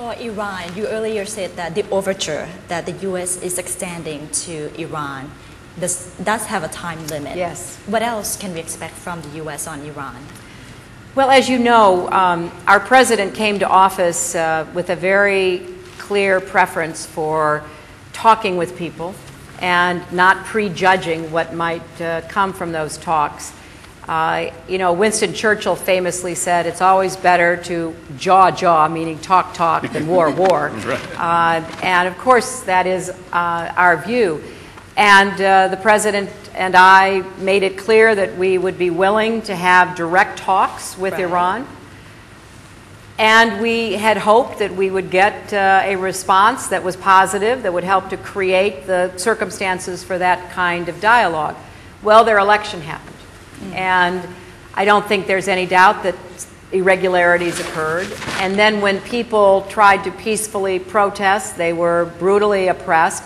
For Iran, you earlier said that the overture that the U.S. is extending to Iran does have a time limit. Yes. What else can we expect from the U.S. on Iran? Well, as you know, our president came to office with a very clear preference for talking with people and not prejudging what might come from those talks. You know, Winston Churchill famously said, it's always better to jaw, meaning talk, than war. Right. And of course, that is our view. And the president and I made it clear that we would be willing to have direct talks with Iran. And we had hoped that we would get a response that was positive, that would help to create the circumstances for that kind of dialogue. Well, their election happened. And I don't think there's any doubt that irregularities occurred. And then when people tried to peacefully protest, they were brutally oppressed.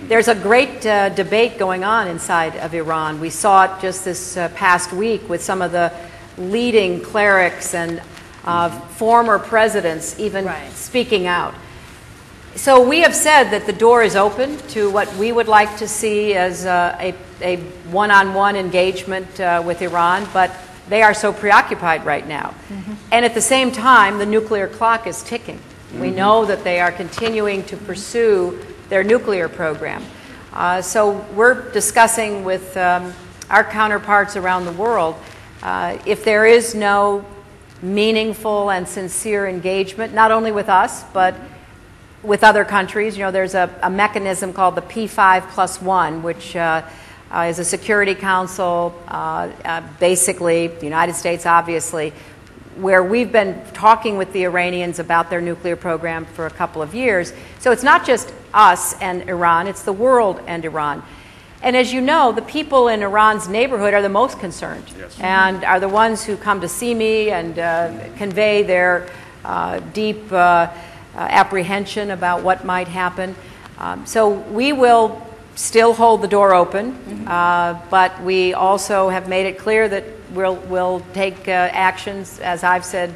There's a great debate going on inside of Iran. We saw it just this past week with some of the leading clerics and former presidents even speaking out. So we have said that the door is open to what we would like to see as a one-on-one engagement with Iran, but they are so preoccupied right now. And at the same time, the nuclear clock is ticking. We know that they are continuing to pursue their nuclear program. So we're discussing with our counterparts around the world, if there is no meaningful and sincere engagement, not only with us, but with other countries. You know, there's a mechanism called the P5+1, which is a Security Council, basically, the United States obviously, where we've been talking with the Iranians about their nuclear program for a couple of years. So it's not just us and Iran, it's the world and Iran. And as you know, the people in Iran's neighborhood are the most concerned, and are the ones who come to see me and convey their deep apprehension about what might happen. So we will still hold the door open, but we also have made it clear that we'll take actions, as I've said,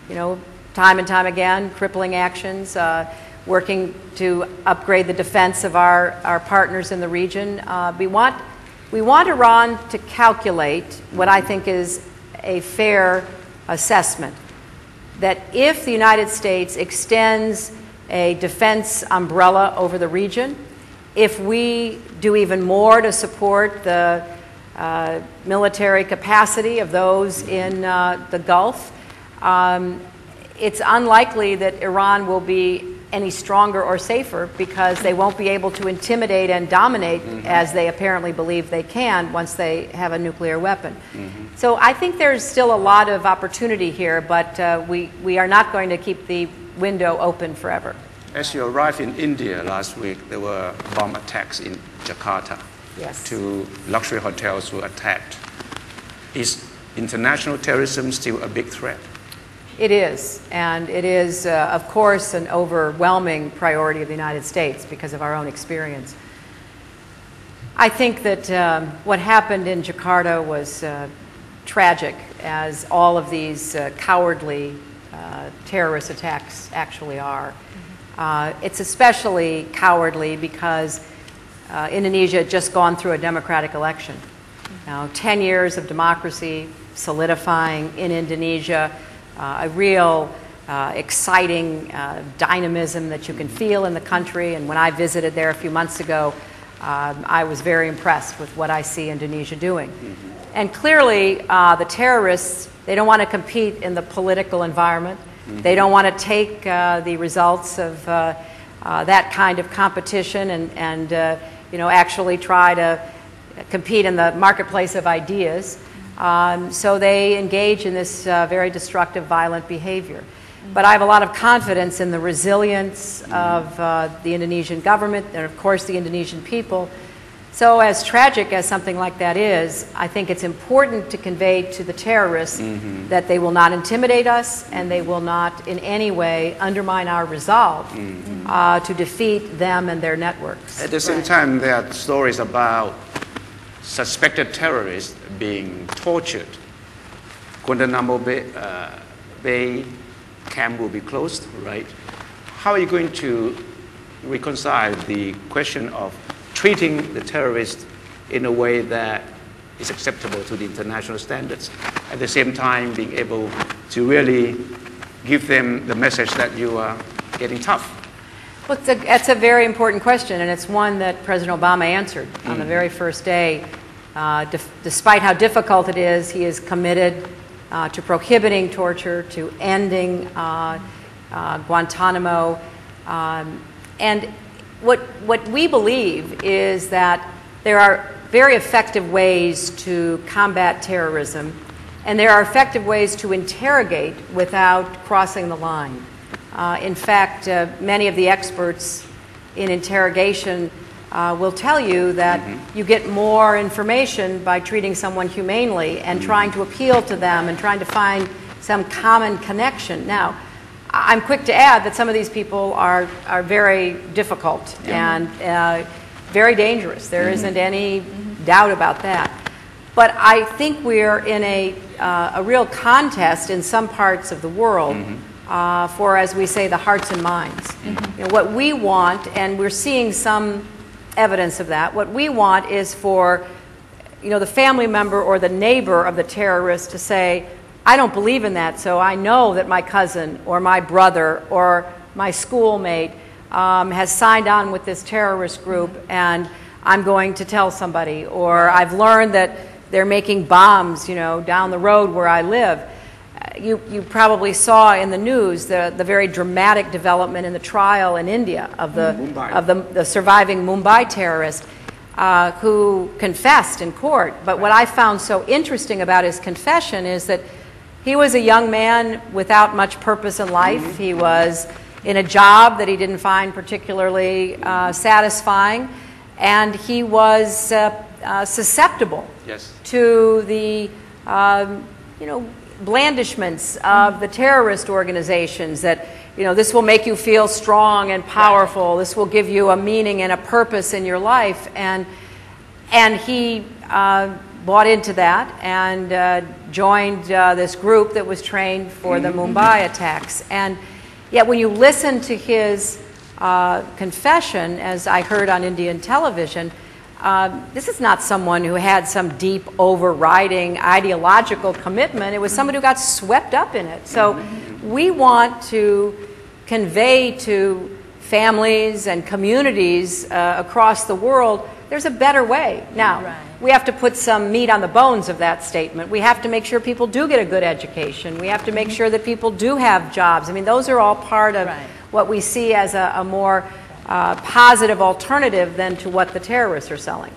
you know, time and time again, crippling actions, working to upgrade the defense of our partners in the region. We want Iran to calculate what I think is a fair assessment, that if the United States extends a defense umbrella over the region, if we do even more to support the military capacity of those in the Gulf, it's unlikely that Iran will be any stronger or safer, because they won't be able to intimidate and dominate as they apparently believe they can once they have a nuclear weapon. So I think there's still a lot of opportunity here, but we are not going to keep the window open forever. As you arrived in India last week, there were bomb attacks in Jakarta. Yes. 2 luxury hotels were attacked. Is international terrorism still a big threat? It is, and it is, of course, an overwhelming priority of the United States because of our own experience. I think that what happened in Jakarta was tragic, as all of these cowardly terrorist attacks actually are. It's especially cowardly because Indonesia had just gone through a democratic election. Now, 10 years of democracy solidifying in Indonesia, a real exciting dynamism that you can feel in the country. And when I visited there a few months ago, I was very impressed with what I see Indonesia doing. And clearly, the terrorists, they don't want to compete in the political environment. They don't want to take the results of that kind of competition and you know, actually try to compete in the marketplace of ideas. So they engage in this very destructive, violent behavior. But I have a lot of confidence in the resilience of the Indonesian government and, of course, the Indonesian people. So as tragic as something like that is, I think it's important to convey to the terrorists that they will not intimidate us and they will not in any way undermine our resolve to defeat them and their networks. At the same time, there are stories about suspected terrorists being tortured. Guantanamo Bay camp will be closed, right? how are you going to reconcile the question of treating the terrorists in a way that is acceptable to the international standards, at the same time being able to really give them the message that you are getting tough? Well, that's a very important question, and it's one that President Obama answered on the very first day. Despite how difficult it is, he is committed to prohibiting torture, to ending Guantanamo. And what we believe is that there are very effective ways to combat terrorism, and there are effective ways to interrogate without crossing the line. In fact, many of the experts in interrogation will tell you that you get more information by treating someone humanely and trying to appeal to them and trying to find some common connection. Now, I'm quick to add that some of these people are very difficult and very dangerous. There isn't any doubt about that. But I think we're in a real contest in some parts of the world for, as we say, the hearts and minds. You know, what we want, and we're seeing some evidence of that, what we want is for, you know, the family member or the neighbor of the terrorist to say, I don't believe in that, so I know that my cousin or my brother or my schoolmate has signed on with this terrorist group, and I'm going to tell somebody, or I've learned that they're making bombs, you know, down the road where I live. You probably saw in the news the very dramatic development in the trial in India of the surviving Mumbai terrorist who confessed in court. But what I found so interesting about his confession is that he was a young man without much purpose in life. He was in a job that he didn't find particularly satisfying, and he was susceptible to the blandishments of the terrorist organizations that, you know, this will make you feel strong and powerful, this will give you a meaning and a purpose in your life, and he bought into that and joined this group that was trained for the Mumbai attacks. And yet when you listen to his confession, as I heard on Indian television, this is not someone who had some deep overriding ideological commitment. It was somebody who got swept up in it. So we want to convey to families and communities across the world, there's a better way. Now, we have to put some meat on the bones of that statement. We have to make sure people do get a good education. We have to make sure that people do have jobs. I mean, those are all part of what we see as a more positive alternative than to what the terrorists are selling.